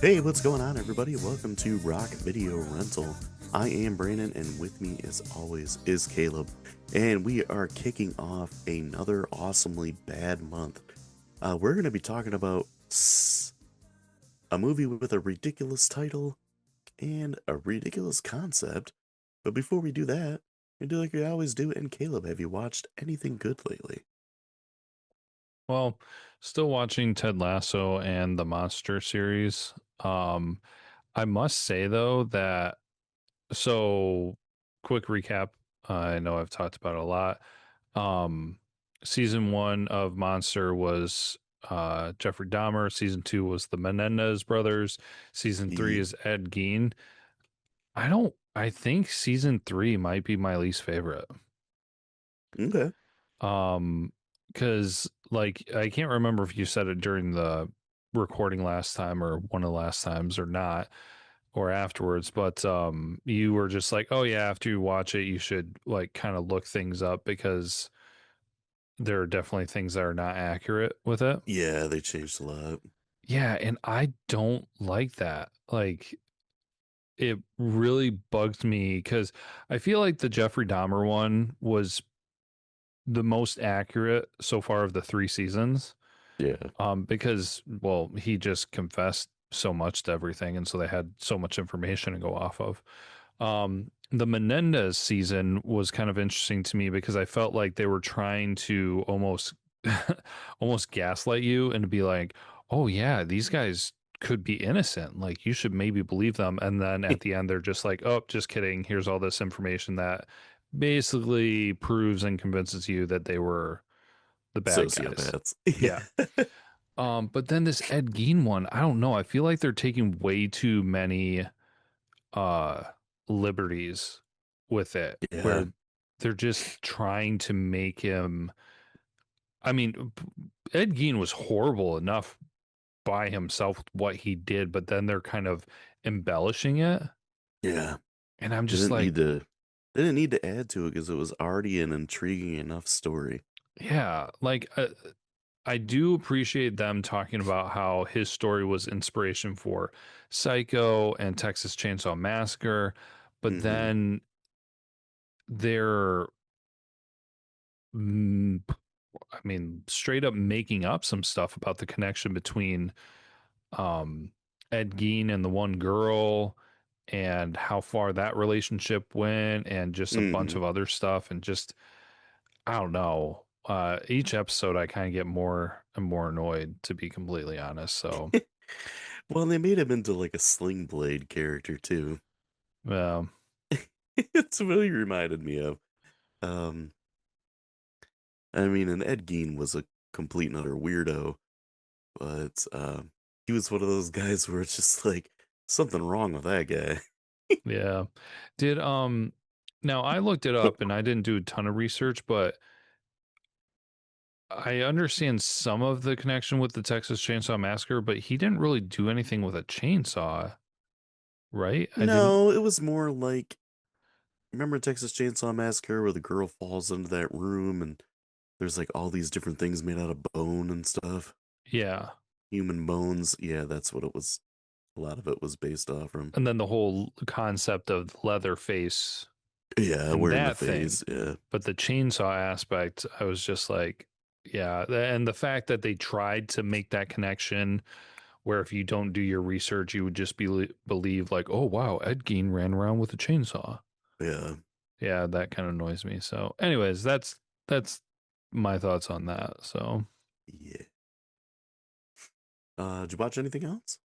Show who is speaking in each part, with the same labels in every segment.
Speaker 1: Hey, what's going on, everybody? Welcome to Rock Video Rental. I am Brandon, and with me, as always, is Caleb. And we are kicking off another awesomely bad month. We're going to be talking about a movie with a ridiculous title and a ridiculous concept. But before we do that, we do like we always do. And Caleb, have you watched anything good lately?
Speaker 2: Well, still watching Ted Lasso and the Monster series. I must say though that so quick recap. I know I've talked about it a lot. Um, Season one of Monster was Jeffrey Dahmer. Season two was the Menendez brothers. Season three
Speaker 1: Yeah.
Speaker 2: is Ed Gein. I think season three might be my least favorite.
Speaker 1: Okay.
Speaker 2: Um, because like I can't remember if you said it during the recording last time or one of the last times or not or afterwards, but you were just like, "Oh yeah, after you watch it, you should like kind of look things up because there are definitely things that are not accurate with it."
Speaker 1: Yeah, they changed a lot.
Speaker 2: Yeah, and I don't like that. Like it really bugged me cuz I feel like the Jeffrey Dahmer one was the most accurate so far of the 3 seasons.
Speaker 1: Yeah.
Speaker 2: Because well, he just confessed so much to everything, and so they had so much information to go off of. The Menendez season was kind of interesting to me because I felt like they were trying to almost almost gaslight you and be like, "Oh yeah, these guys could be innocent. Like you should maybe believe them." And then at the end, they're just like, "Oh, just kidding. Here's all this information that basically proves and convinces you that they were the bad guys."
Speaker 1: Sociopaths.
Speaker 2: Yeah.
Speaker 1: Yeah.
Speaker 2: But then this Ed Gein one, I don't know. I feel like they're taking way too many uh liberties with it,
Speaker 1: Yeah.
Speaker 2: where they're just trying to make him. I mean, Ed Gein was horrible enough by himself with what he did, but then they're kind of embellishing it,
Speaker 1: Yeah.
Speaker 2: and I'm
Speaker 1: They
Speaker 2: just
Speaker 1: didn't
Speaker 2: like,
Speaker 1: need to they didn't need to add to it because it was already an intriguing enough story.
Speaker 2: yeah, like I do appreciate them talking about how his story was inspiration for Psycho and Texas Chainsaw Massacre, but
Speaker 1: Hmm.
Speaker 2: then they're, mm, I mean, straight up making up some stuff about the connection between um, Ed Gein and the one girl and how far that relationship went and just a bunch
Speaker 1: Hmm.
Speaker 2: of other stuff and just I don't know. Each episode I kind of get more and more annoyed to be completely honest. So
Speaker 1: Well, they made him into like a sling blade character too.
Speaker 2: yeah.
Speaker 1: It's what he reminded me of. Um, I mean, and Ed Gein was a complete and utter weirdo, but he was one of those guys where it's just like something wrong with that guy.
Speaker 2: Yeah. Did now I looked it up and I didn't do a ton of research, but I understand some of the connection with the Texas Chainsaw Massacre, but he didn't really do anything with a chainsaw, right? I didn't.
Speaker 1: No, it was more like, remember Texas Chainsaw Massacre where the girl falls into that room and there's like all these different things made out of bone and stuff?
Speaker 2: Yeah.
Speaker 1: Human bones. Yeah, that's what it was. A lot of it was based off from.
Speaker 2: And then the whole concept of Leatherface
Speaker 1: Yeah,
Speaker 2: and
Speaker 1: wearing the
Speaker 2: that thing.
Speaker 1: face. Yeah.
Speaker 2: But the chainsaw aspect, I was just like, yeah. And the fact that they tried to make that connection where if you don't do your research, you would just believe like, oh wow, Ed Gein ran around with a chainsaw.
Speaker 1: Yeah.
Speaker 2: Yeah, that kind of annoys me. So, anyways, that's my thoughts on that. So,
Speaker 1: Yeah. Did you watch anything else?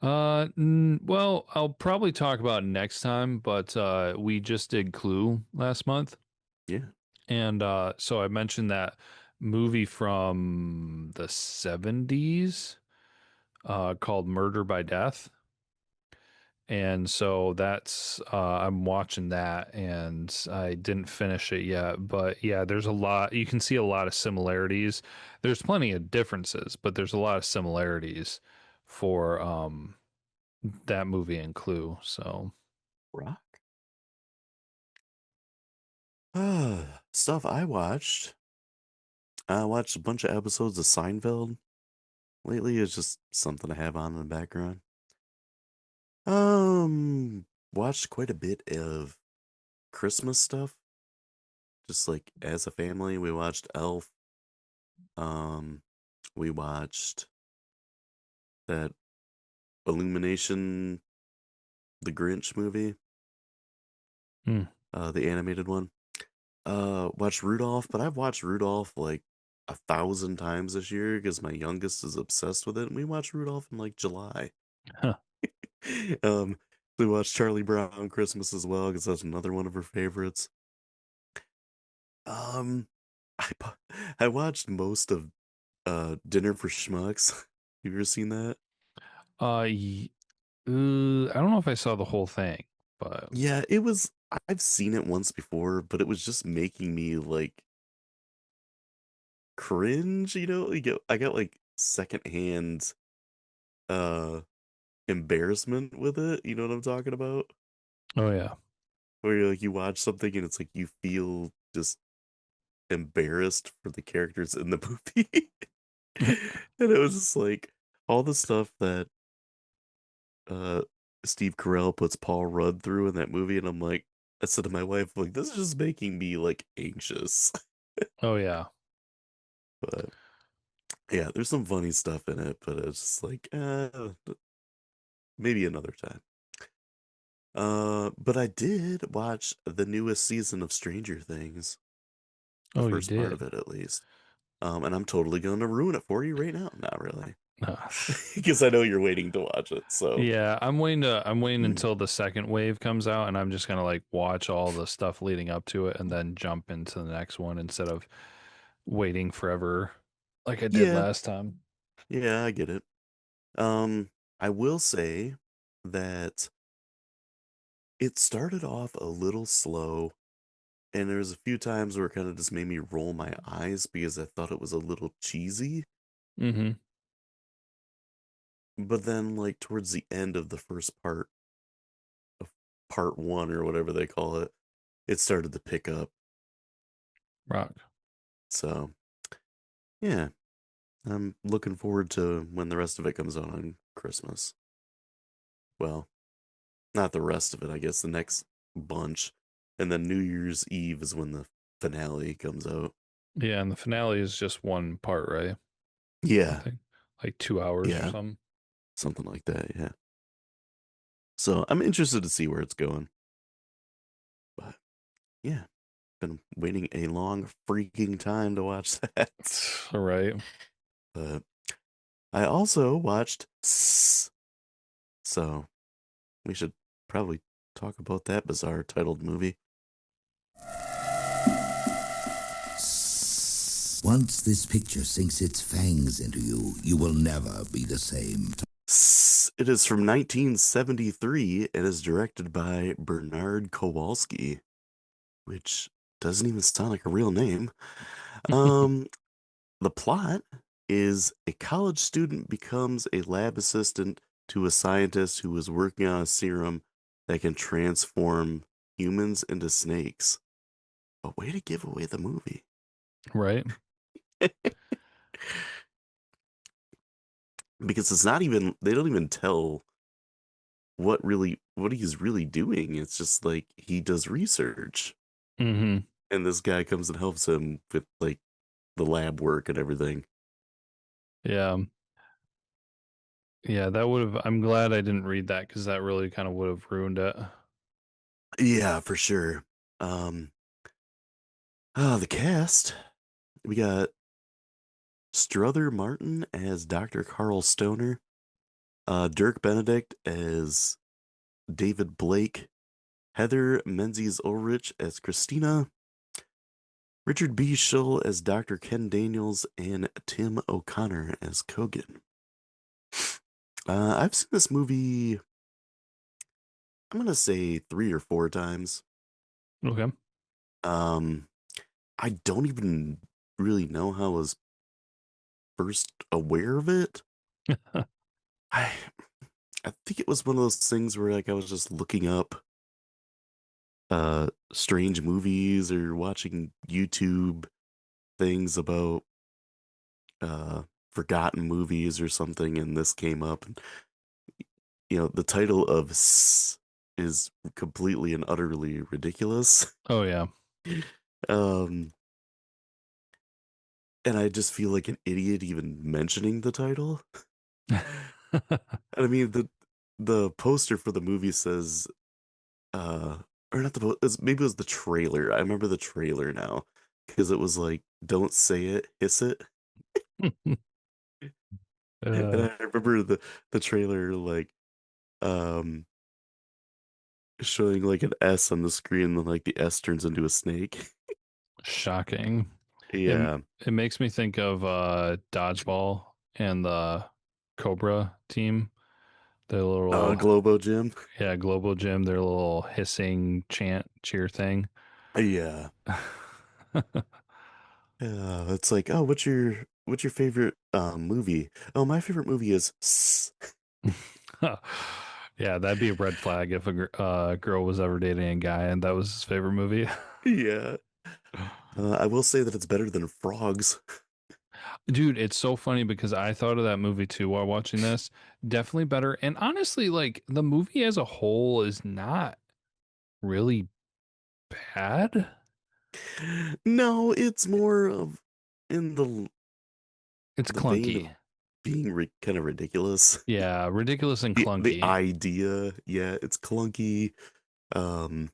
Speaker 2: well, I'll probably talk about it next time, but we just did Clue last month,
Speaker 1: Yeah.
Speaker 2: and so I mentioned that movie from the 70s called Murder by Death. And so that's I'm watching that and I didn't finish it yet, but yeah, there's a lot you can see a lot of similarities. There's plenty of differences, but there's a lot of similarities for that movie and Clue. So
Speaker 1: Rock. Stuff I watched. I watched a bunch of episodes of Seinfeld. lately it's just something to have on in the background. Um, Watched quite a bit of Christmas stuff. Just like as a family, we watched Elf. Um, we watched that Illumination, the Grinch movie,
Speaker 2: Hmm.
Speaker 1: the animated one. Watched Rudolph, but I've watched Rudolph like 1,000 times this year because my youngest is obsessed with it, and we watched Rudolph in like July.
Speaker 2: Huh.
Speaker 1: um, we watched Charlie Brown Christmas as well because that's another one of her favorites. Um, I bu- I watched most of Dinner for Schmucks. You ever seen that?
Speaker 2: Y- I don't know if I saw the whole thing, but
Speaker 1: Yeah, it was. I've seen it once before, but it was just making me like cringe. I got like secondhand uh embarrassment with it. You know what I'm talking about?
Speaker 2: oh yeah.
Speaker 1: Where you watch something and it's like you feel just embarrassed for the characters in the movie. And it was just like all the stuff that uh Steve Carell puts Paul Rudd through in that movie, and I'm like, I said to my wife, like, this is just making me like anxious.
Speaker 2: Oh yeah.
Speaker 1: But yeah, there's some funny stuff in it, but it's just like, maybe another time. But I did watch the newest season of Stranger Things, the
Speaker 2: Oh, you
Speaker 1: first part of
Speaker 2: did.
Speaker 1: it at least. And I'm totally gonna ruin it for you right now. Not really,
Speaker 2: Uh,
Speaker 1: because I know you're waiting to watch it. So,
Speaker 2: yeah, I'm waiting until the second wave comes out, and I'm just gonna like watch all the stuff leading up to it and then jump into the next one instead of waiting forever like I did
Speaker 1: yeah,
Speaker 2: last time.
Speaker 1: yeah, I get it. Um, I will say that it started off a little slow, and there's a few times where it kind of just made me roll my eyes because I thought it was a little cheesy.
Speaker 2: Mm-hmm.
Speaker 1: But then, like, towards the end of the first part of part one or whatever they call it, it started to pick up.
Speaker 2: Rock.
Speaker 1: So, yeah, I'm looking forward to when the rest of it comes out on Christmas. Well, not the rest of it, I guess, the next bunch. And then New Year's Eve is when the finale comes out.
Speaker 2: Yeah, and the finale is just one part, right? I
Speaker 1: Yeah,
Speaker 2: think like 2 hours or
Speaker 1: yeah,
Speaker 2: something.
Speaker 1: something like that, yeah. So I'm interested to see where it's going. But yeah, been waiting a long freaking time to watch that.
Speaker 2: All right.
Speaker 1: But I also watched Ssss, so we should probably talk about that bizarre titled movie.
Speaker 3: Once this picture sinks its fangs into you, you will never be the same.
Speaker 1: Ssss, it is from 1973 and is directed by Bernard Kowalski, which doesn't even sound like a real name. Um, the plot is a college student becomes a lab assistant to a scientist who is working on a serum that can transform humans into snakes. A way to give away the movie.
Speaker 2: Right.
Speaker 1: Because it's not even, they don't even tell what he's really doing. It's just like he does research,
Speaker 2: Mm-hmm.
Speaker 1: and this guy comes and helps him with like the lab work and everything.
Speaker 2: Yeah. Yeah, that would have I'm glad I didn't read that because that really kind of would have ruined it.
Speaker 1: Yeah, for sure. The cast, we got Strother Martin as Dr. Carl Stoner, Dirk Benedict as David Blake, Heather Menzies Ulrich as Christina, Richard B. Schull as Dr. Ken Daniels, and Tim O'Connor as Kogan. I've seen this movie, I'm gonna say 3 or 4 times.
Speaker 2: Okay.
Speaker 1: Um, I don't even really know how I was first aware of it. I I think it was one of those things where like I was just looking up strange movies or watching YouTube things about forgotten movies or something, and this came up. And, the title of is completely and utterly ridiculous.
Speaker 2: Oh yeah.
Speaker 1: Um, and I just feel like an idiot even mentioning the title. And I mean, the poster for the movie says, uh, or not the maybe it was the trailer. I remember the trailer now because it was like, "Don't say it, hiss it." And
Speaker 2: uh,
Speaker 1: I remember the trailer like um showing like an S on the screen, and then like the S turns into a snake.
Speaker 2: Shocking. It
Speaker 1: Yeah.
Speaker 2: it makes me think of Dodgeball and the Cobra team. Their little
Speaker 1: Globo Gym.
Speaker 2: yeah, Global Gym, their little hissing chant cheer thing.
Speaker 1: Yeah. Yeah. It's like, oh, what's your favorite movie? Oh, my favorite movie is
Speaker 2: Yeah, that'd be a red flag if a girl was ever dating a guy and that was his favorite movie.
Speaker 1: Yeah. I will say that it's better than Frogs.
Speaker 2: Dude, it's so funny because I thought of that movie too while watching this. Definitely better. And honestly, like the movie as a whole is not really bad.
Speaker 1: No, it's more of in
Speaker 2: It's
Speaker 1: the vein
Speaker 2: clunky.
Speaker 1: of being kind of ridiculous.
Speaker 2: Yeah, ridiculous and
Speaker 1: The
Speaker 2: clunky.
Speaker 1: idea, yeah, it's clunky. Um,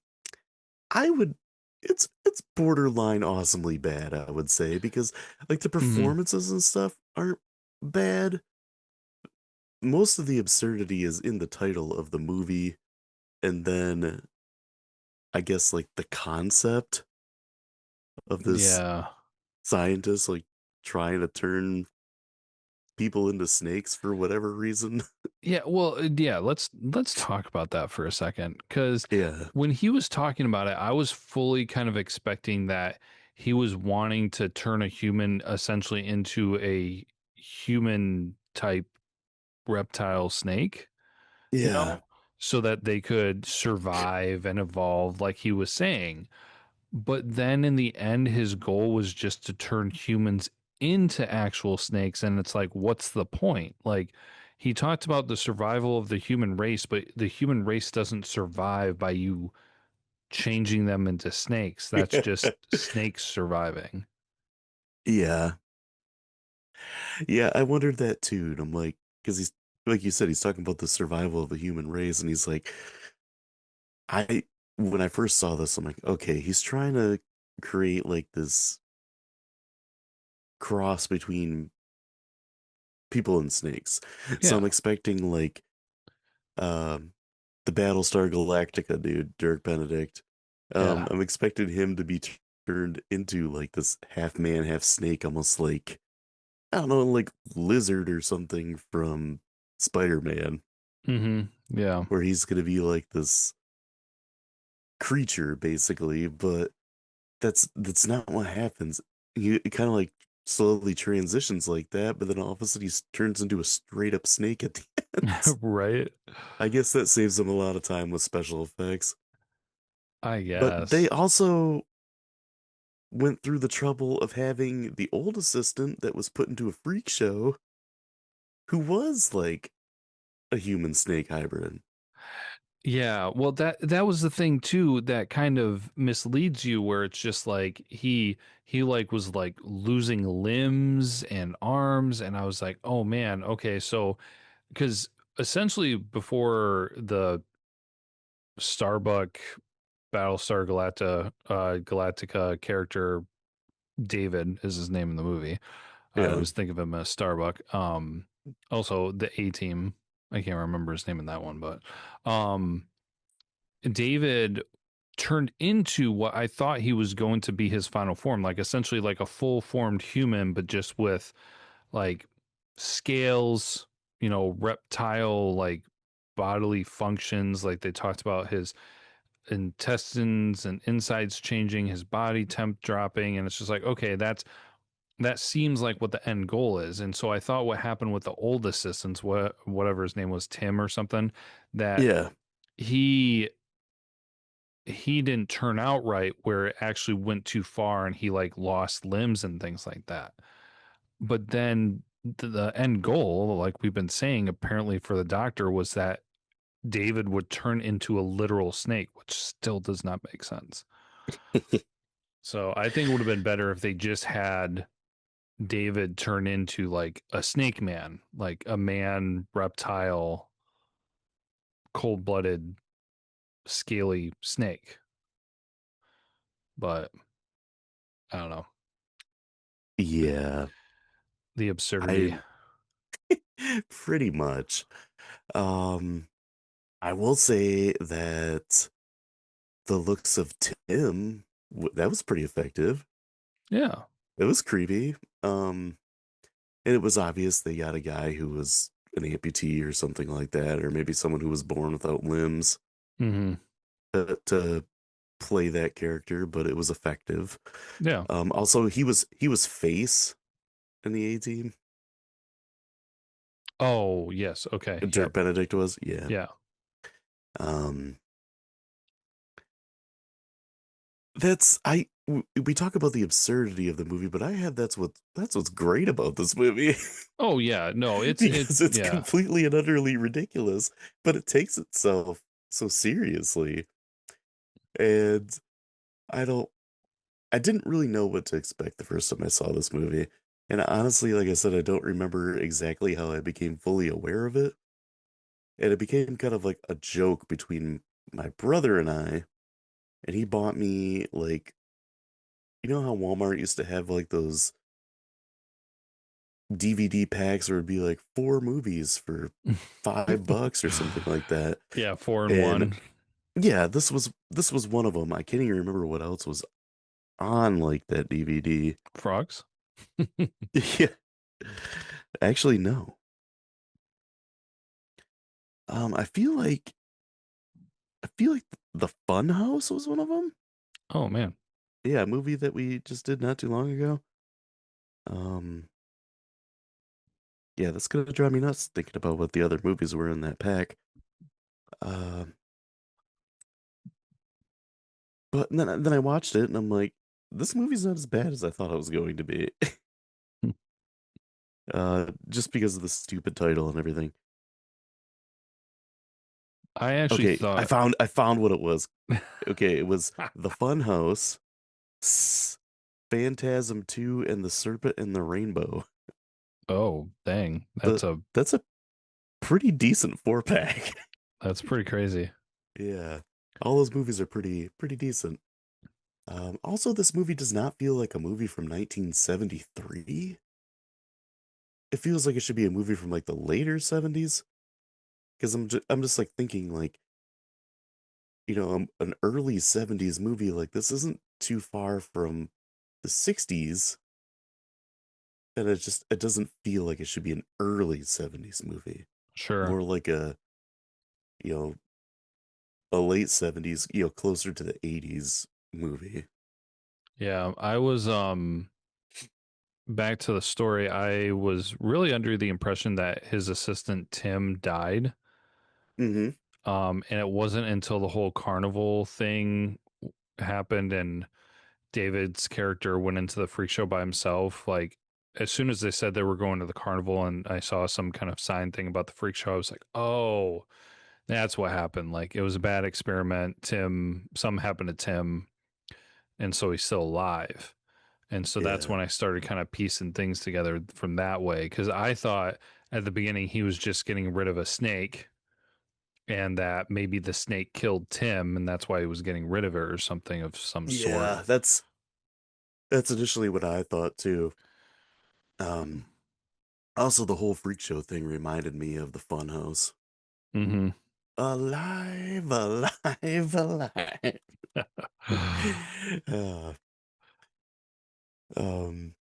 Speaker 1: I would, it's borderline awesomely bad, I would say, because like the
Speaker 2: Hmm.
Speaker 1: performances and stuff aren't bad. Most of the absurdity is in the title of the movie, and then I guess like the concept of this
Speaker 2: Yeah.
Speaker 1: scientist like trying to turn people into snakes for whatever reason.
Speaker 2: Yeah, well, yeah, let's talk about that for a second cuz
Speaker 1: Yeah.
Speaker 2: when he was talking about it, I was fully kind of expecting that he was wanting to turn a human essentially into a human type reptile snake, you
Speaker 1: Yeah.
Speaker 2: know, so that they could survive and evolve like he was saying. But then in the end, his goal was just to turn humans into actual snakes. And it's like, what's the point? Like, he talked about the survival of the human race, but the human race doesn't survive by you changing them into snakes. That's just snakes surviving.
Speaker 1: Yeah. Yeah, I wondered that too. And I'm like, because he's like you said, he's talking about the survival of the human race, and he's like, I when I first saw this, I'm like, okay, he's trying to create like this cross between people and snakes. So
Speaker 2: Yeah.
Speaker 1: I'm expecting like um the Battlestar Galactica dude, Dirk Benedict.
Speaker 2: Yeah.
Speaker 1: I'm expecting him to be turned into like this half man, half snake, almost like I don't know, like lizard or something from Spider-Man,
Speaker 2: Hmm. Yeah.
Speaker 1: where he's gonna be like this creature basically, but that's not what happens. It kind of like slowly transitions like that, but then all of a sudden turns into a straight up snake at the end.
Speaker 2: Right.
Speaker 1: I guess that saves them a lot of time with special effects.
Speaker 2: I
Speaker 1: But they
Speaker 2: guess.
Speaker 1: also went through the trouble of having the old assistant that was put into a freak show who was like a human snake hybrid.
Speaker 2: Yeah, well that was the thing too that kind of misleads you where it's just like he like was like losing limbs and arms and I was like, "Oh man, okay, so cuz essentially before the Starbuck Battlestar Galactica character David is his name in the movie. I
Speaker 1: Yeah.
Speaker 2: always think of him as Starbuck. Also the A team, I can't remember his name in that one, but um David turned into what I thought he was going to be his final form, like essentially like a full formed human, but just with like scales, reptile like bodily functions. Like they talked about his intestines and insides changing, his body temp dropping, and it's just like, okay, that seems like what the end goal is. And so I thought what happened with the old assistants, whatever his name was, Tim or something, that
Speaker 1: Yeah.
Speaker 2: he he didn't turn out right where it actually went too far and he like lost limbs and things like that. But then the end goal, like we've been saying, apparently for the doctor was that David would turn into a literal snake, which still does not make sense. So I think it would have been better if they just had David turn into like a snake man, like a man reptile, cold blooded, scaly snake. But I don't know.
Speaker 1: Yeah,
Speaker 2: The absurdity.
Speaker 1: I pretty much. Um, I will say that the looks of Tim, that was pretty effective.
Speaker 2: Yeah.
Speaker 1: It was creepy. Um, and it was obvious they got a guy who was an amputee or something like that, or maybe someone who was born without limbs
Speaker 2: Mm-hmm.
Speaker 1: to play that character, but it was effective.
Speaker 2: Yeah.
Speaker 1: Also he was face in the A Team.
Speaker 2: Oh, yes. Okay.
Speaker 1: Dirk
Speaker 2: Yep.
Speaker 1: Benedict was, yeah.
Speaker 2: Yeah.
Speaker 1: Um, that's we talk about the absurdity of the movie, but I have that's what's great about this movie.
Speaker 2: Oh, yeah. No,
Speaker 1: Because it's
Speaker 2: yeah.
Speaker 1: completely and utterly ridiculous, but it takes itself so seriously. And I don't I didn't really know what to expect the first time I saw this movie. And honestly, like I said, I don't remember exactly how I became fully aware of it. And it became kind of like a joke between my brother and I. And he bought me like, you know how Walmart used to have like those DVD packs where it'd be like 4 movies for $5 or something like that.
Speaker 2: Yeah. 4 and
Speaker 1: And
Speaker 2: 1
Speaker 1: yeah, this was one of them. I can't even remember what else was on like that DVD.
Speaker 2: frogs.
Speaker 1: Yeah. Actually, no. I feel like the Fun House was one of them.
Speaker 2: Oh, man.
Speaker 1: Yeah, a movie that we just did not too long ago. Um, yeah, that's gonna drive me nuts thinking about what the other movies were in that pack. Um, but then I watched it and I'm like, this movie's not as bad as I thought it was going to be. Just because of the stupid title and everything.
Speaker 2: I actually
Speaker 1: Okay, I
Speaker 2: thought,
Speaker 1: found I found what it was. Okay, it was The Fun House, Phantasm 2, and The Serpent and the Rainbow.
Speaker 2: oh, dang.
Speaker 1: The that's a pretty decent 4 pack.
Speaker 2: That's pretty crazy.
Speaker 1: Yeah. All those movies are pretty decent. Also, this movie does not feel like a movie from 1973. It feels like it should be a movie from like the later 70s. Because I'm just like thinking like, an early 70s movie like this isn't too far from the 60s. And it doesn't feel like it should be an early 70s movie.
Speaker 2: Sure.
Speaker 1: More like you know, a late 70s, closer to the 80s movie.
Speaker 2: Yeah. I was, back to the story. I was really under the impression that his assistant Tim died.
Speaker 1: Mm-hmm.
Speaker 2: And it wasn't until the whole carnival thing happened and David's character went into the freak show by himself. Like, as soon as they said they were going to the carnival and I saw some kind of sign thing about the freak show, I was like, oh, that's what happened. Like, it was a bad experiment. Something happened to Tim, and so he's still alive. And so that's
Speaker 1: Yeah.
Speaker 2: when I started kind of piecing things together from that way. Cause I thought at the beginning he was just getting rid of a snake and that maybe the snake killed Tim and that's why he was getting rid of it or something of some sort.
Speaker 1: Yeah, that's initially what I thought too. Um, Also the whole freak show thing reminded me of the Funhouse.
Speaker 2: Mm-hmm.
Speaker 1: Alive, alive, alive. uh, um,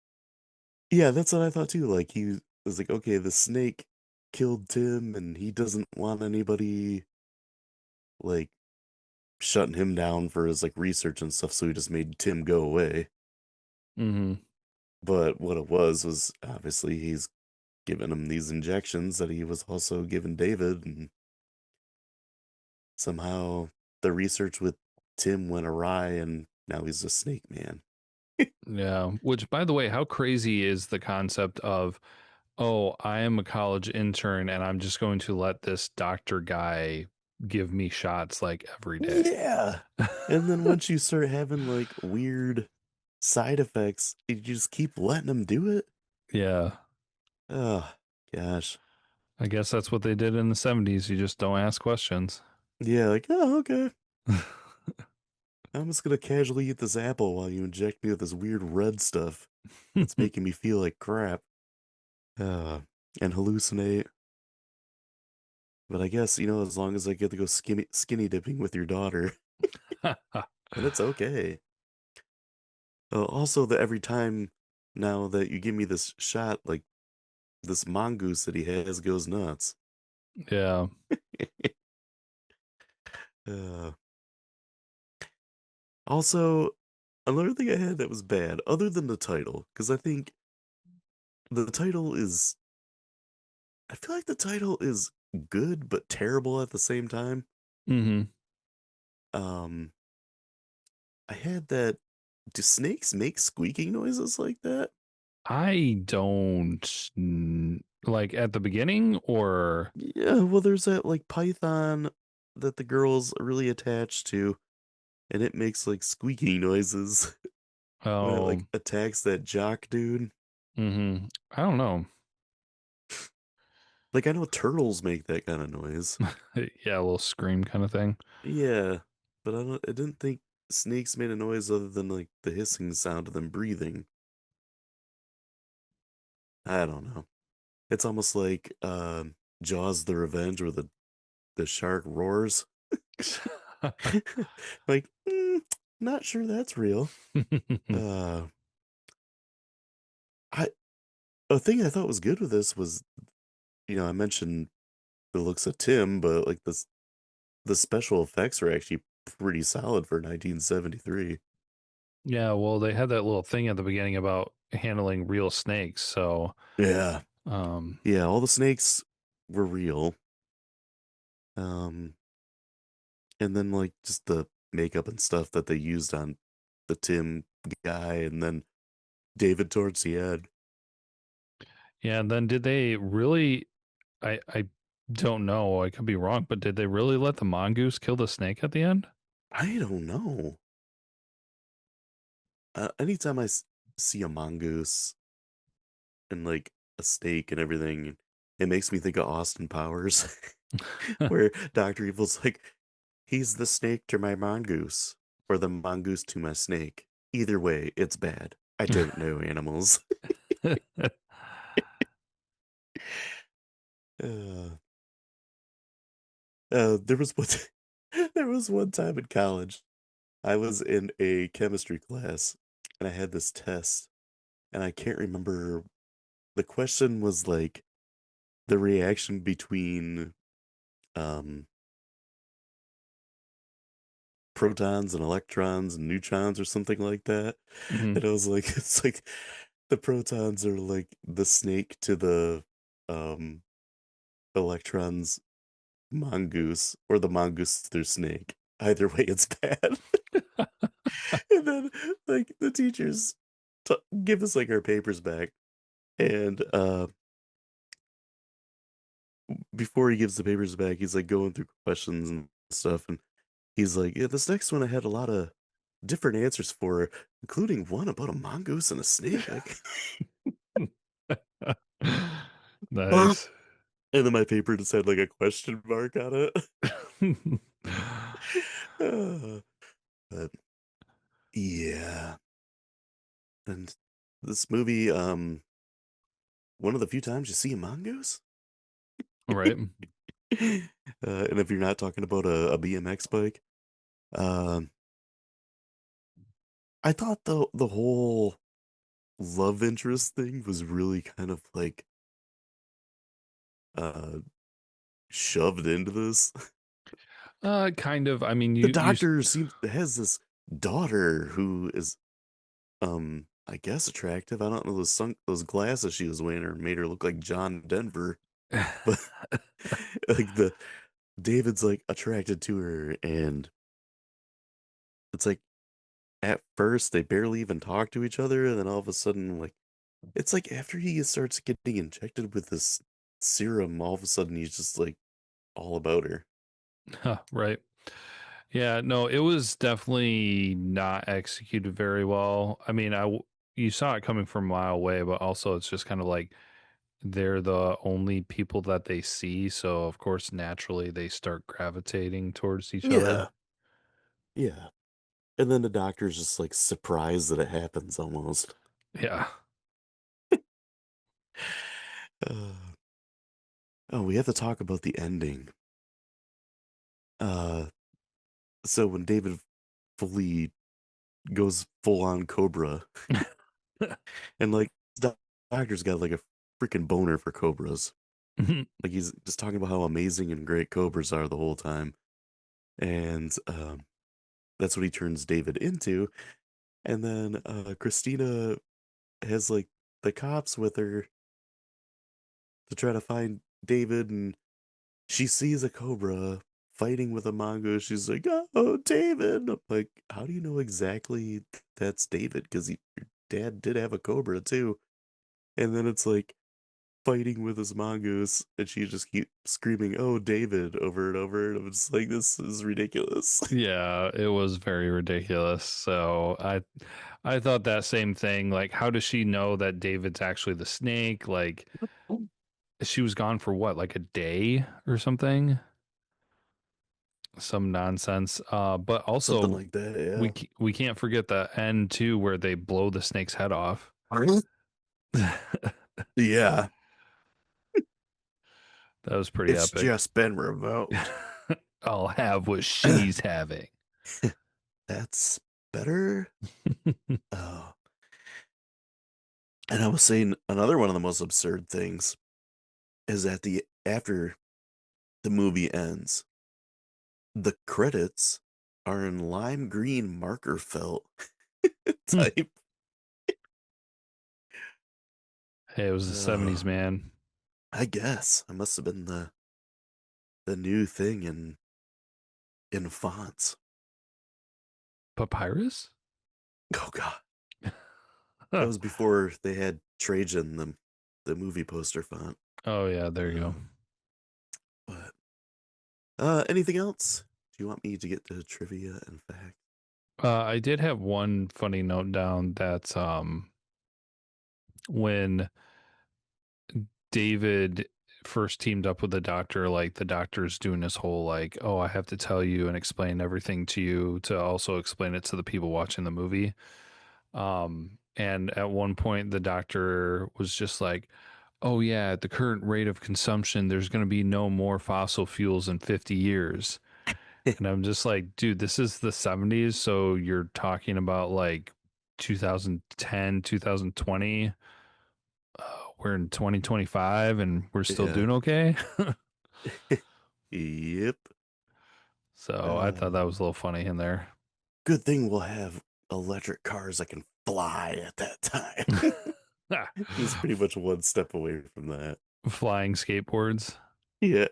Speaker 1: yeah, that's what I thought too. Like he was like, okay, the snake killed Tim, and he doesn't want anybody like shutting him down for his like research and stuff, so he just made Tim go away.
Speaker 2: Mm-hmm.
Speaker 1: But what it was obviously he's giving him these injections that he was also giving David, and somehow the research with Tim went awry, and now he's a snake man.
Speaker 2: Yeah. Which, by the way, how crazy is the concept of oh, I am a college intern and I'm just going to let this doctor guy give me shots like every day.
Speaker 1: Yeah. And then once you start having like weird side effects, you just keep letting them do it.
Speaker 2: Yeah.
Speaker 1: Oh, gosh.
Speaker 2: I guess that's what they did in the 70s. You just don't ask questions.
Speaker 1: Yeah, like, oh, okay. I'm just gonna casually eat this apple while you inject me with this weird red stuff that's making me feel like crap. Uh, and hallucinate. But I guess, as long as I get to go skinny dipping with your daughter, then it's okay. Also, that every time now that you give me this shot, like this mongoose that he has goes nuts.
Speaker 2: Yeah.
Speaker 1: uh, Also, another thing I had that was bad, other than the title, because I think the title is, I feel like the title is good but terrible at the same time.
Speaker 2: Hmm.
Speaker 1: Um, I had that. Do snakes make squeaking noises like that?
Speaker 2: I don't like at the beginning or
Speaker 1: Yeah, well, there's that like python that the girl's really attached to, and it makes like squeaking noises when it
Speaker 2: oh,
Speaker 1: like attacks that jock dude.
Speaker 2: I don't know.
Speaker 1: Like I know turtles make that kind of noise.
Speaker 2: Yeah, a little scream kind of thing.
Speaker 1: Yeah, but I didn't think snakes made a noise other than like the hissing sound of them breathing. I don't know. It's almost like Jaws the Revenge where the shark roars. Like, not sure that's real. Uh I A thing I thought was good with this was, I mentioned the looks of Tim, but like the special effects are actually pretty solid for 1973.
Speaker 2: Yeah, well, they had that little thing at the beginning about handling real snakes. So,
Speaker 1: Yeah.
Speaker 2: um,
Speaker 1: Yeah, all the snakes were real. Um and then like just the makeup and stuff that they used on the Tim guy and then David towards the end.
Speaker 2: yeah, and then did they really I don't know, I could be wrong, but did they really let the mongoose kill the snake at the end?
Speaker 1: I don't know. Anytime see a mongoose and like a snake and everything, it makes me think of Austin Powers, where Dr. Evil's like, he's the snake to my mongoose, or the mongoose to my snake. Either way, it's bad. I don't know animals. Uh, there was one, there was one time in college, I was in a chemistry class, and I had this test, and I can't remember. The question was like the reaction between um protons and electrons and neutrons or something like that.
Speaker 2: Mhm.
Speaker 1: And I was like, it's like the protons are like the snake to the um electrons mongoose, or the mongoose to their snake. Either way, it's bad. And then like the teachers give us like our papers back, and before he gives the papers back, he's like going through questions and stuff, and he's like, yeah, this next one I had a lot of different answers for, including one about a mongoose and a snake. Like, and
Speaker 2: Nice.
Speaker 1: then my paper just had like a question mark on it. Uh, but yeah, and this movie, one of the few times you see a mongoose.
Speaker 2: Right.
Speaker 1: And if you're not talking about a BMX bike, um, I thought the whole love interest thing was really kind of like uh shoved into this.
Speaker 2: Kind of. I mean,
Speaker 1: The
Speaker 2: you
Speaker 1: doctor seems has this daughter who is I guess attractive. I don't know, those glasses she was wearing made her look like John Denver. But like the David's like attracted to her, and it's like at first they barely even talk to each other, and then all of a sudden like It's like after he starts getting injected with this serum, all of a sudden he's just like all about her.
Speaker 2: Huh, right. Yeah, no, it was definitely not executed very well. I mean, you saw it coming from a mile away, but also it's just kind of like they're the only people that they see, so of course naturally they start gravitating towards each other.
Speaker 1: Yeah, yeah. And then the doctor's just like surprised that it happens almost.
Speaker 2: Yeah.
Speaker 1: Uh, oh, we have to talk about the ending. Uh, so when David fully goes full on Cobra, and like doctor's got like a freaking boner for cobras. Like he's just talking about how amazing and great cobras are the whole time, and that's what he turns David into. And then Christina has like the cops with her to try to find David, and she sees a cobra fighting with a mongoose. She's like, "Oh, David!" I'm like, how do you know exactly that's David? Because your dad did have a cobra too. And then it's like fighting with his mongoose, and she just keeps screaming, "Oh, David!" over and over. And I'm just like, this is ridiculous.
Speaker 2: Yeah, it was very ridiculous. So I thought that same thing. Like, how does she know that David's actually the snake? Like, she was gone for what, like a day or something? Some nonsense. But
Speaker 1: Something
Speaker 2: also
Speaker 1: like that,
Speaker 2: we can't forget the end too, where they blow the snake's head off.
Speaker 1: yeah. Yeah,
Speaker 2: That was pretty
Speaker 1: it's
Speaker 2: epic.
Speaker 1: just been revoked.
Speaker 2: I'll have what she's having.
Speaker 1: That's better. Oh, and I was saying another one of the most absurd things is that the after the movie ends, the credits are in lime green marker felt
Speaker 2: Hmm.
Speaker 1: type.
Speaker 2: Hey, it was the
Speaker 1: Uh,
Speaker 2: 70s, man.
Speaker 1: I guess I must have been the new thing in fonts.
Speaker 2: Papyrus?
Speaker 1: Oh god, that
Speaker 2: Huh.
Speaker 1: was before they had Trajan the movie poster font.
Speaker 2: Oh yeah, there you go.
Speaker 1: Um, but anything else? Do you want me to get to trivia and fact?
Speaker 2: I did have one funny note down that when David first teamed up with the doctor, like the doctor's doing this whole like, oh, I have to tell you and explain everything to you to also explain it to the people watching the movie. And at one point the doctor was just like, oh yeah, at the current rate of consumption, there's going to be no more fossil fuels in 50 years. And I'm just like, dude, this is the 70s. So you're talking about like 2010, 2020. We're in 2025 and we're still
Speaker 1: Yeah.
Speaker 2: doing okay.
Speaker 1: Yep.
Speaker 2: So I thought that
Speaker 1: Um,
Speaker 2: was a little funny in there.
Speaker 1: good thing we'll have electric cars that can fly at that time. Just pretty much one step away from that.
Speaker 2: Flying skateboards.
Speaker 1: Yeah.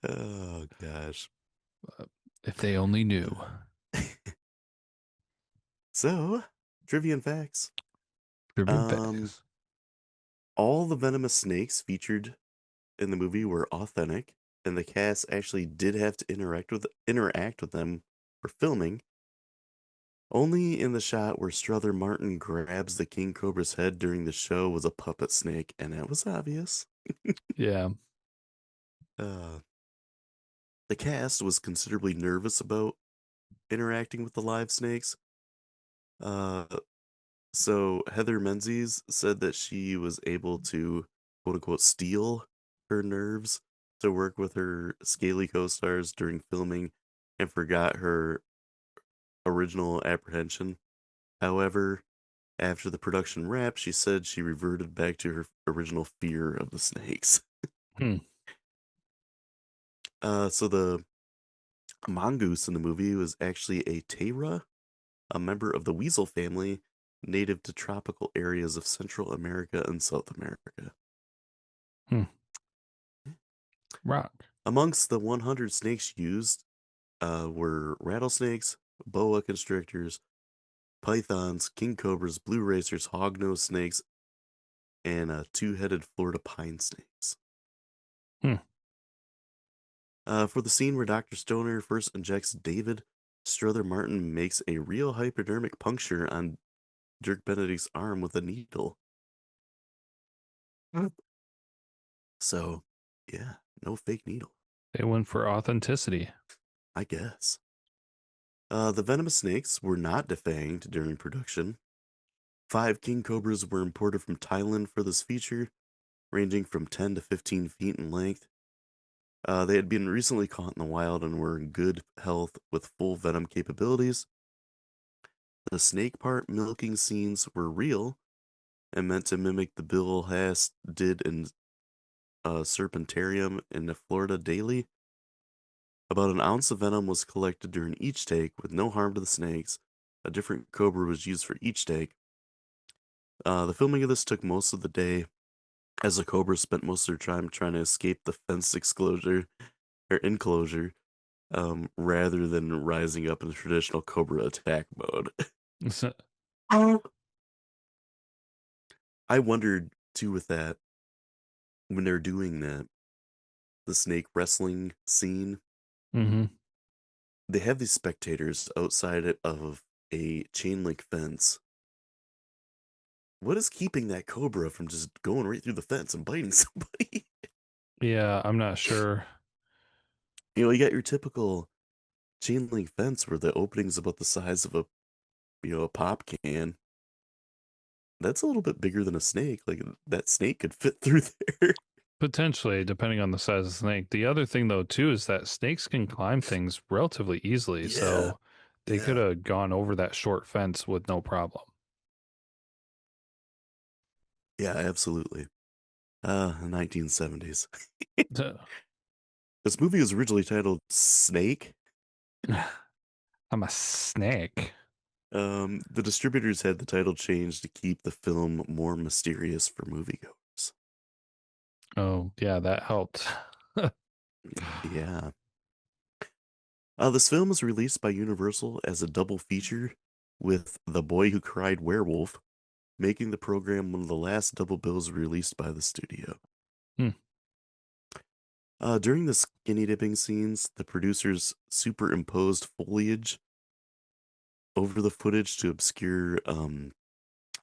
Speaker 1: Oh gosh.
Speaker 2: If they only knew.
Speaker 1: So, trivia and facts.
Speaker 2: Trivia
Speaker 1: Um,
Speaker 2: facts.
Speaker 1: all the venomous snakes featured in the movie were authentic, and the cast actually did have to interact with them for filming. Only in the shot where Strother Martin grabs the king cobra's head during the show was a puppet snake, and that was obvious.
Speaker 2: Yeah.
Speaker 1: Uh, the cast was considerably nervous about interacting with the live snakes. Uh, so Heather Menzies said that she was able to quote unquote steal her nerves to work with her scaly co-stars during filming and forgot her original apprehension. However, after the production wrapped, she said she reverted back to her original fear of the snakes.
Speaker 2: Hmm.
Speaker 1: So the mongoose in the movie was actually a Teira, a member of the weasel family, native to tropical areas of Central America and South America.
Speaker 2: Hmm. Rock.
Speaker 1: Amongst the 100 snakes used were rattlesnakes, boa constrictors, pythons, king cobras, blue racers, hognose snakes, and two-headed Florida pine snakes.
Speaker 2: Hmm.
Speaker 1: For the scene where Dr. Stoner first injects David, Strother Martin makes a real hypodermic puncture on Dirk Benedict's arm with a needle. So, yeah, no fake needle,
Speaker 2: They went for authenticity.
Speaker 1: I guess. The venomous snakes were not defanged during production. 5 king cobras were imported from Thailand for this feature, ranging from 10 to 15 feet in length. They had been recently caught in the wild and were in good health with full venom capabilities. The snake part milking scenes were real and meant to mimic the Bill Haas did in Serpentarium in Florida daily. About an ounce of venom was collected during each take with no harm to the snakes. A different cobra was used for each take. The filming of this took most of the day, as the cobras spent most of their time trying to escape the fence enclosure, rather than rising up in the traditional cobra attack mode. I wondered too with that when they're doing that, the snake wrestling scene,
Speaker 2: Mm-hmm.
Speaker 1: they have these spectators outside of a chain link fence. What is keeping that cobra from just going right through the fence and biting somebody?
Speaker 2: Yeah, I'm not sure.
Speaker 1: You got your typical chain link fence where the opening's about the size of a pop can. That's a little bit bigger than a snake. Like that snake could fit through there.
Speaker 2: Potentially, depending on the size of the snake. The other thing, though, too, is that snakes can climb things relatively easily.
Speaker 1: Yeah,
Speaker 2: So they could
Speaker 1: yeah,
Speaker 2: have gone over that short fence with no problem.
Speaker 1: yeah, absolutely. 1970s. This movie was originally titled Snake.
Speaker 2: I'm a snake.
Speaker 1: The distributors had the title changed to keep the film more mysterious for moviegoers.
Speaker 2: Oh, yeah, that helped.
Speaker 1: Yeah. This film was released by Universal as a double feature with The Boy Who Cried Werewolf, making the program one of the last double bills released by the studio.
Speaker 2: Hmm.
Speaker 1: During the skinny dipping scenes, the producers superimposed foliage over the footage to obscure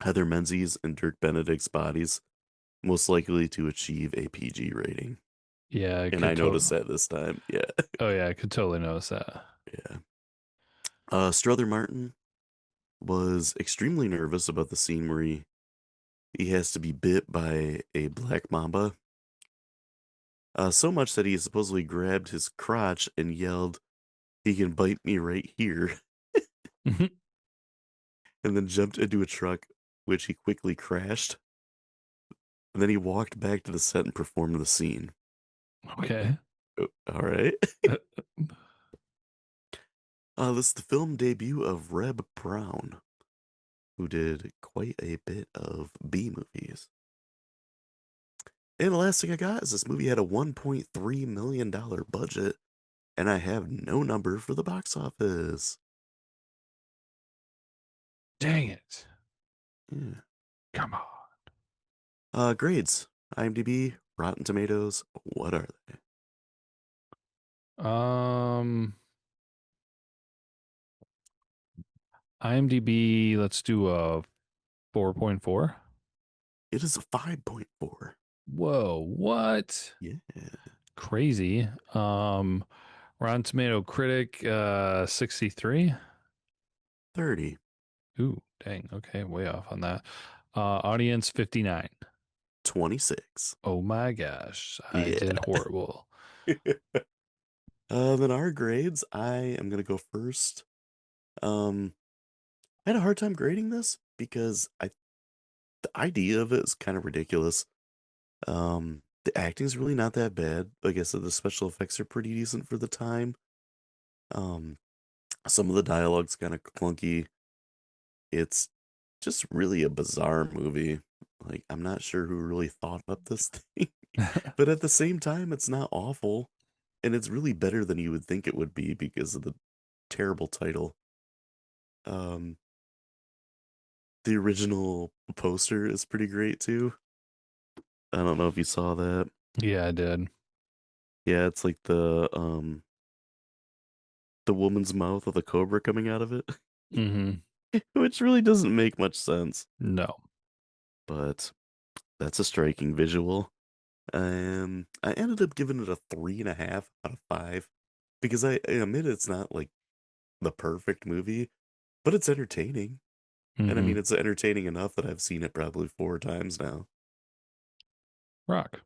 Speaker 1: Heather Menzies and Dirk Benedict's bodies, most likely to achieve a PG rating.
Speaker 2: Yeah, I
Speaker 1: And
Speaker 2: could
Speaker 1: I noticed
Speaker 2: totally.
Speaker 1: that this time. Yeah.
Speaker 2: Oh, yeah, I could totally notice that.
Speaker 1: Yeah. Strother Martin was extremely nervous about the scene where he has to be bit by a black mamba. So much that he supposedly grabbed his crotch and yelled, "He can bite me right here," and then jumped into a truck, which he quickly crashed. And then he walked back to the set and performed the scene.
Speaker 2: Okay.
Speaker 1: All right. This is the film debut of Reb Brown, who did quite a bit of B movies. And the last thing I got is this movie had a $1.3 million budget, and I have no number for the box office.
Speaker 2: Dang it.
Speaker 1: Yeah.
Speaker 2: Come on.
Speaker 1: Grades. IMDb, Rotten Tomatoes, what are they?
Speaker 2: Um, IMDb, let's do a 4.4.
Speaker 1: It is a 5.4.
Speaker 2: Whoa, what?
Speaker 1: Yeah.
Speaker 2: Crazy. Rotten Tomato critic 63.
Speaker 1: 30.
Speaker 2: Ooh, dang. Okay, way off on that. Audience 59.
Speaker 1: 26.
Speaker 2: Oh my gosh, I
Speaker 1: Yeah.
Speaker 2: did horrible.
Speaker 1: Then our grades, I am going to go first. Um, I had a hard time grading this because the idea of it is kind of ridiculous. The acting's really not that bad. Like I said, the special effects are pretty decent for the time. Um, some of the dialogue's kind of clunky. It's just really a bizarre movie. Like, I'm not sure who really thought up this thing, but at the same time, it's not awful, and it's really better than you would think it would be because of the terrible title. Um, The original poster is pretty great too. I don't know if you saw that.
Speaker 2: Yeah, I did.
Speaker 1: Yeah, it's like the woman's mouth with a cobra coming out of it,
Speaker 2: Mm-hmm.
Speaker 1: which really doesn't make much sense.
Speaker 2: No.
Speaker 1: But that's a striking visual. I ended up giving it a 3.5 out of 5 because I admit it's not like the perfect movie, but it's entertaining. And I
Speaker 2: Mm-hmm.
Speaker 1: mean, it's entertaining enough that I've seen it probably 4 times now.
Speaker 2: Rock.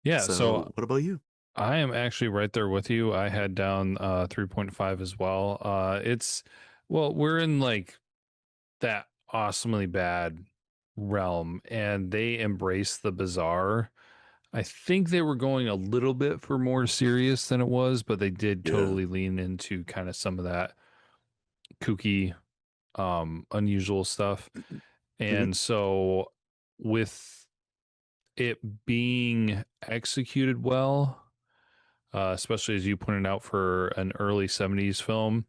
Speaker 2: Yeah,
Speaker 1: So,
Speaker 2: so
Speaker 1: what about you?
Speaker 2: I am actually right there with you. I had down 3.5 as well. It's well, we're in like that awesomely bad realm and they embrace the bizarre. I think they were going a little bit for more serious than it was, but they did
Speaker 1: Yeah.
Speaker 2: totally lean into kind of some of that kooky unusual stuff.
Speaker 1: Hmm.
Speaker 2: And so with it being executed well, especially as you pointed out for an early 70s film.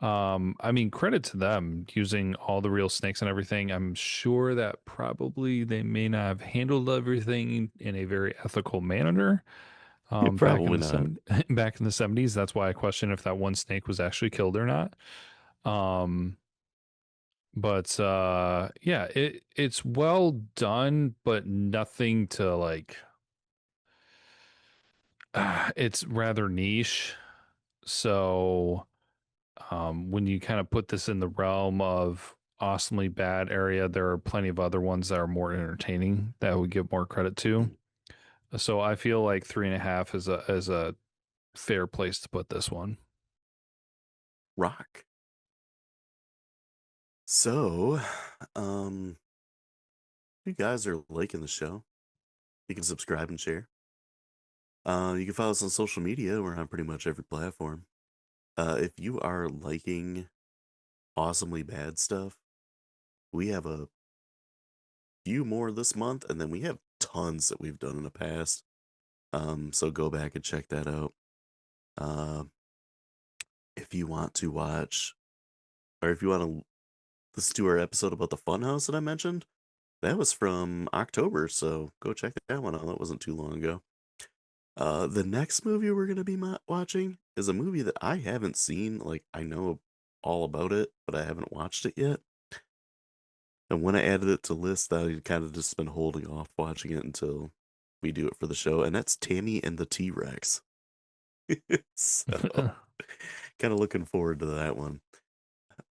Speaker 2: I mean, credit to them using all the real snakes and everything. I'm sure that probably they may not have handled everything in a very ethical manner. Back in
Speaker 1: Probably
Speaker 2: the
Speaker 1: not.
Speaker 2: back in the 70s. That's why I question if that one snake was actually killed or not. Um, but yeah, it's well done, but nothing to like. It's rather niche. So when you kind of put this in the realm of awesomely bad area, there are plenty of other ones that are more entertaining that I would give more credit to.
Speaker 1: Mhm.
Speaker 2: So I feel like 3.5 is a fair place to put this one.
Speaker 1: Rock. So, um, if you guys are liking the show, you can subscribe and share. You can follow us on social media. We're on pretty much every platform. If you are liking awesomely bad stuff, we have a few more this month, and then we have tons that we've done in the past. So go back and check that out. Uh, if you want to watch, or if you want to listen to our episode about the Funhouse that I mentioned, that was from October, so go check that one out. That wasn't too long ago. The next movie we're gonna be watching is a movie that I haven't seen. Like I know all about it, but I haven't watched it yet. And when I added it to list, I kind of just been holding off watching it until we do it for the show, and that's Tammy and the T-Rex. So, kind of looking forward to that one.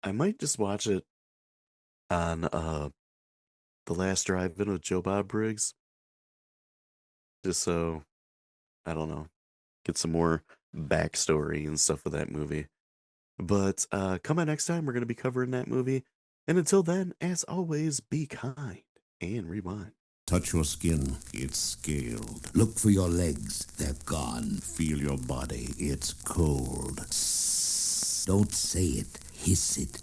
Speaker 1: I might just watch it on The Last Drive-In with Joe Bob Briggs, just so I don't know, get some more backstory and stuff with that movie. But come on next time, we're going to be covering that movie. And until then, as always, be kind and rewind.
Speaker 3: Touch your skin, it's scaled. Look for your legs, they're gone. Feel your body, it's cold. Don't say it, hiss it.